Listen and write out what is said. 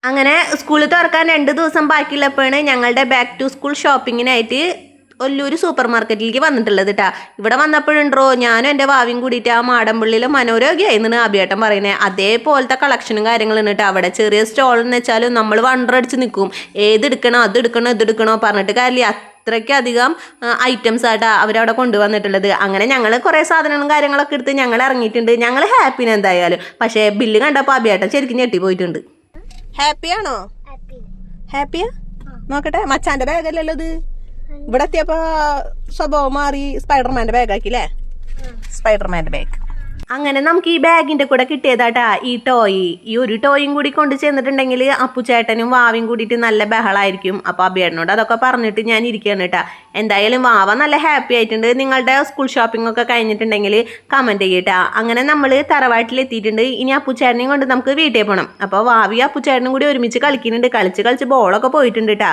അങ്ങനെ സ്കൂൾ തുറക്കാൻ 2 ദിവസം ബാക്കിയുള്ളപ്പോഴാണ് ഞങ്ങളുടെ ബാക്ക് ടു സ്കൂൾ ഷോപ്പിങ്ങിനായിട്ട് ഒല്ലൂർ സൂപ്പർ മാർക്കറ്റിലേക്ക് വന്നിട്ടുള്ളത് കേട്ടാ. ഇവിടെ വന്നപ്പോഴുണ്ടോ ഞാനും എൻ്റെ ഭാവിയും കൂടിയിട്ട് ആ മാടമ്പള്ളിയിൽ മനോരോഗ്യമായിരുന്നു അഭിയേട്ടൻ പറയുന്നത്. അതേപോലത്തെ കളക്ഷനും കാര്യങ്ങളും കേട്ടോ. അവിടെ ചെറിയ സ്റ്റോൾ എന്ന് വെച്ചാലും നമ്മൾ വണ്ടറടിച്ച് നിൽക്കും. ഏതെടുക്കണോ അതെടുക്കണോ ഇതെടുക്കണോ പറഞ്ഞിട്ട് കാര്യമില്ല. അത്രയ്ക്കധികം ഐറ്റംസ് ആയിട്ടാണ് അവരവിടെ കൊണ്ടുവന്നിട്ടുള്ളത്. അങ്ങനെ ഞങ്ങൾ കുറേ സാധനങ്ങളും കാര്യങ്ങളൊക്കെ എടുത്ത് ഞങ്ങൾ ഇറങ്ങിയിട്ടുണ്ട്. ഞങ്ങൾ ഹാപ്പിന് എന്തായാലും. പക്ഷേ ബില്ല് കണ്ടപ്പോൾ അഭിയേട്ടൻ ശരിക്കും ഞെട്ടിപ്പോയിട്ടുണ്ട്. ഹാപ്പിയാണോ? ഹാപ്പിയാ? നോക്കട്ടെ, മച്ചാന്റെ ബാഗല്ലല്ലോ ഇത്. ഇവിടെ എത്തിയപ്പോ സ്വഭാവം മാറി സ്പൈഡർമാന്റെ ബാഗാക്കില്ലേ? സ്പൈഡർമാന്റെ ബാഗ്. അങ്ങനെ നമുക്ക് ഈ ബാഗിന്റെ കൂടെ കിട്ടിയതാട്ടാ ഈ ടോയ്. ഈ ഒരു ടോയും കൂടി കൊണ്ട് ചെന്നിട്ടുണ്ടെങ്കിൽ അപ്പുചേട്ടനും വാവയും കൂടിയിട്ട് നല്ല ബഹളായിരിക്കും. അപ്പോൾ അഭിയേട്ടനോട് അതൊക്കെ പറഞ്ഞിട്ട് ഞാൻ ഇരിക്കുകയാണ് കേട്ടാ. എന്തായാലും വാവ നല്ല ഹാപ്പി ആയിട്ടുണ്ട്. നിങ്ങളുടെ സ്കൂൾ ഷോപ്പിംഗ് ഒക്കെ കഴിഞ്ഞിട്ടുണ്ടെങ്കിൽ കമന്റ് ചെയ്യട്ടാ. അങ്ങനെ നമ്മൾ തറവാട്ടിൽ എത്തിയിട്ടുണ്ട്. ഇനി അപ്പുചേട്ടനെയും കൊണ്ട് നമുക്ക് വീട്ടിൽ പോകണം. അപ്പോൾ വാവി അപ്പുചേട്ടനും കൂടി ഒരുമിച്ച് കളിക്കുന്നുണ്ട്. കളിച്ച് ബോളൊക്കെ പോയിട്ടുണ്ട് കേട്ടാ.